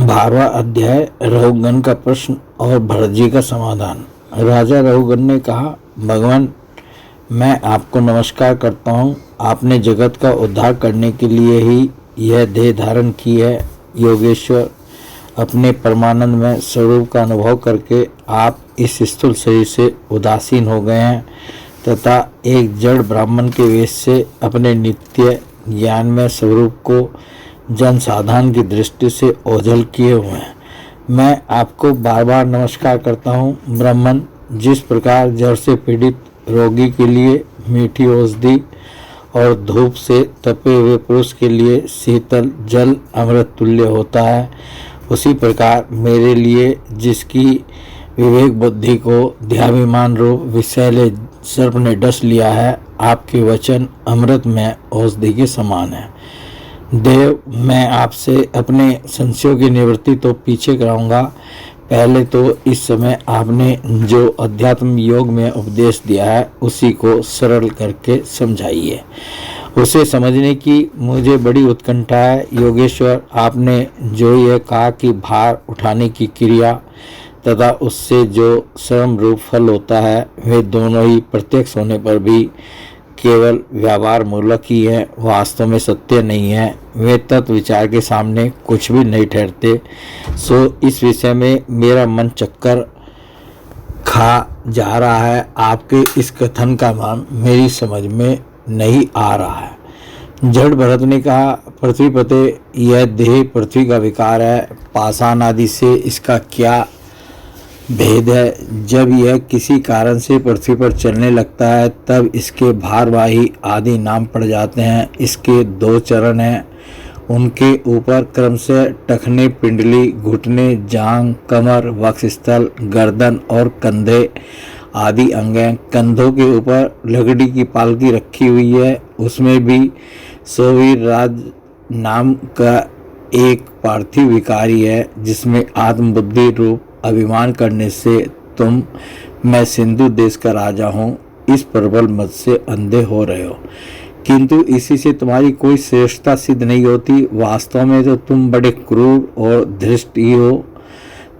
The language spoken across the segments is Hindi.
12वां अध्याय रहुगण का प्रश्न और भरत जी का समाधान। राजा रहुगण ने कहा, भगवान, मैं आपको नमस्कार करता हूँ। आपने जगत का उद्धार करने के लिए ही यह देह धारण की है। योगेश्वर, अपने परमानंद में स्वरूप का अनुभव करके आप इस स्थूल शरीर से उदासीन हो गए हैं तथा एक जड़ ब्राह्मण के वेश से अपने नित्य ज्ञान में स्वरूप को जनसाधारण की दृष्टि से ओझल किए हुए हैं। मैं आपको बार बार नमस्कार करता हूँ। ब्राह्मण, जिस प्रकार जड़ से पीड़ित रोगी के लिए मीठी औषधि और धूप से तपे हुए पुरुष के लिए शीतल जल अमृत तुल्य होता है, उसी प्रकार मेरे लिए, जिसकी विवेक बुद्धि को ध्याभिमान रूप विषैले सर्प ने डस लिया है, आपके वचन अमृत में औषधि के समान है। देव, मैं आपसे अपने संशयों की निवृत्ति तो पीछे कराऊंगा। पहले तो इस समय आपने जो अध्यात्म योग में उपदेश दिया है उसी को सरल करके समझाइए। उसे समझने की मुझे बड़ी उत्कंठा है। योगेश्वर, आपने जो यह कहा कि भार उठाने की क्रिया तथा उससे जो श्रम रूप फल होता है, वे दोनों ही प्रत्यक्ष होने पर भी केवल व्यवहार मूलक ही है, वास्तव में सत्य नहीं है। वे तत्व विचार के सामने कुछ भी नहीं ठहरते। सो इस विषय में मेरा मन चक्कर खा जा रहा है। आपके इस कथन का मान मेरी समझ में नहीं आ रहा है। जड़ भरत ने कहा, पृथ्वीपते, यह देह पृथ्वी का विकार है। पाषाण आदि से इसका क्या भेद है? जब यह किसी कारण से पृथ्वी पर चलने लगता है तब इसके भारवाही आदि नाम पड़ जाते हैं। इसके 2 चरण हैं, उनके ऊपर क्रमशः टखने, पिंडली, घुटने, जांघ, कमर, वक्षस्थल, गर्दन और कंधे आदि अंग हैं। कंधों के ऊपर लगड़ी की पालकी रखी हुई है, उसमें भी सोवीर राज नाम का एक पार्थिव विकारी है, जिसमें आत्मबुद्धि रूप अभिमान करने से तुम, मैं सिंधु देश का राजा हूँ, इस प्रबल मत से अंधे हो रहे हो। किंतु इसी से तुम्हारी कोई श्रेष्ठता सिद्ध नहीं होती। वास्तव में तो तुम बड़े क्रूर और धृष्ट ही हो।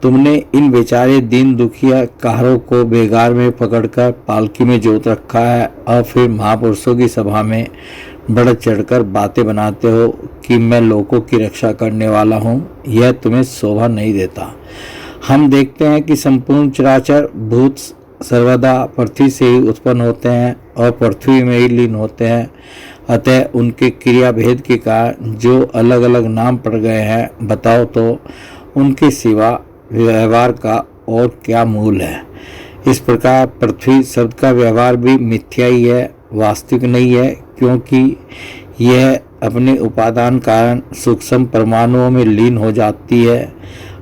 तुमने इन बेचारे दीन दुखिया काहरों को बेगार में पकड़कर पालकी में जोत रखा है और फिर महापुरुषों की सभा में बढ़ चढ़कर बातें बनाते हो कि मैं लोगों की रक्षा करने वाला हूँ। यह तुम्हें शोभा नहीं देता। हम देखते हैं कि संपूर्ण चराचर भूत सर्वदा पृथ्वी से ही उत्पन्न होते हैं और पृथ्वी में ही लीन होते हैं। अतः उनके क्रिया भेद के कारण जो अलग अलग नाम पड़ गए हैं, बताओ तो उनके सिवा व्यवहार का और क्या मूल है? इस प्रकार पृथ्वी शब्द का व्यवहार भी मिथ्या ही है, वास्तविक नहीं है, क्योंकि यह अपने उपादान कारण सूक्ष्म परमाणुओं में लीन हो जाती है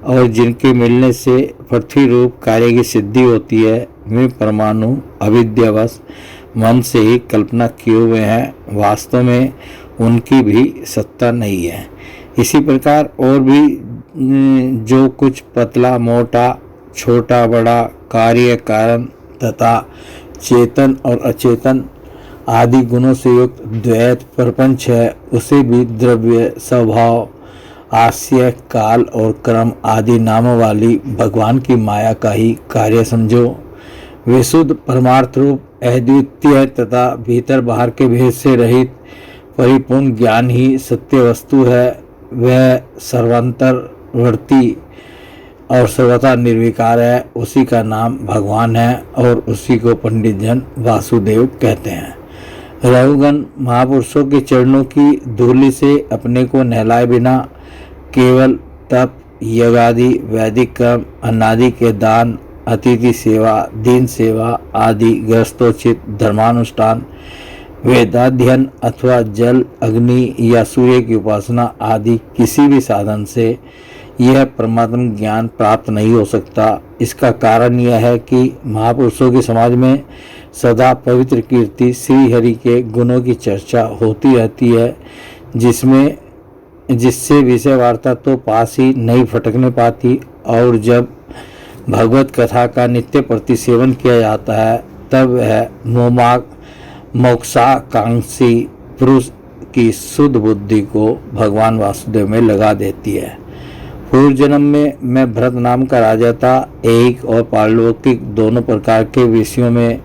और जिनके मिलने से पृथ्वी रूप कार्य की सिद्धि होती है, वे परमाणु अविद्यावश मन से ही कल्पना किए हुए हैं। वास्तव में उनकी भी सत्ता नहीं है। इसी प्रकार और भी जो कुछ पतला मोटा, छोटा बड़ा, कार्य कारण तथा चेतन और अचेतन आदि गुणों से युक्त द्वैत प्रपंच है, उसे भी द्रव्य, स्वभाव, आश्रय, काल और कर्म आदि नामों वाली भगवान की माया का ही कार्य समझो। विशुद्ध परमार्थ रूप अद्वितीय तथा भीतर बाहर के भेद से रहित परिपूर्ण ज्ञान ही सत्य वस्तु है। वह सर्वांतरवर्ती और सर्वथा निर्विकार है। उसी का नाम भगवान है और उसी को पंडित जन वासुदेव कहते हैं। रहुगण, महापुरुषों के चरणों की धूलि से अपने को नहलाए बिना केवल तप, यज्ञादि, वैदिक कर्म, अन्नादि के दान, अतिथि सेवा, दीन सेवा आदि गृहस्थोचित धर्मानुष्ठान, वेदाध्ययन अथवा जल, अग्नि या सूर्य की उपासना आदि किसी भी साधन से यह परमात्म ज्ञान प्राप्त नहीं हो सकता। इसका कारण यह है कि महापुरुषों के समाज में सदा पवित्र कीर्ति श्री हरि के गुणों की चर्चा होती रहती है, जिससे विषय वार्ता तो पास ही नहीं फटकने पाती। और जब भगवत कथा का नित्य प्रतिसेवन किया जाता है तब वह मोक्षाकांक्षी पुरुष की शुद्ध बुद्धि को भगवान वासुदेव में लगा देती है। पूर्व जन्म में मैं भरत नाम का राजा था। एक और पारलौकिक दोनों प्रकार के विषयों में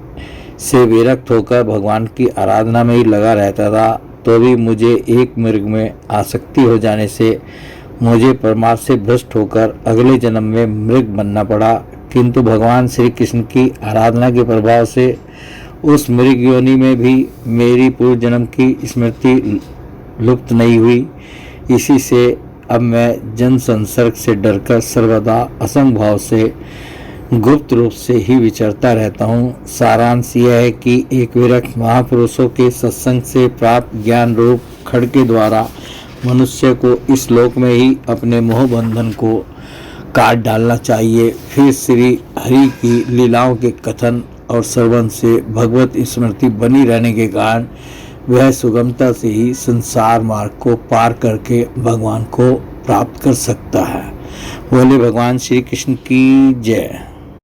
से विरक्त होकर भगवान की आराधना में ही लगा रहता था। तो भी मुझे एक मृग में आसक्ति हो जाने से मुझे परमार्थ से भ्रष्ट होकर अगले जन्म में मृग बनना पड़ा। किंतु भगवान श्री कृष्ण की आराधना के प्रभाव से उस मृग योनि में भी मेरी पूर्व जन्म की स्मृति लुप्त नहीं हुई। इसी से अब मैं जन संसर्ग से डरकर सर्वदा असंग भाव से गुप्त रूप से ही विचरता रहता हूँ। सारांश यह है कि एक विरक्त महापुरुषों के सत्संग से प्राप्त ज्ञान रूप खड्ग के द्वारा मनुष्य को इस लोक में ही अपने मोह बंधन को काट डालना चाहिए। फिर श्री हरि की लीलाओं के कथन और श्रवण से भगवत स्मृति बनी रहने के कारण वह सुगमता से ही संसार मार्ग को पार करके भगवान को प्राप्त कर सकता है। बोले भगवान श्री कृष्ण की जय।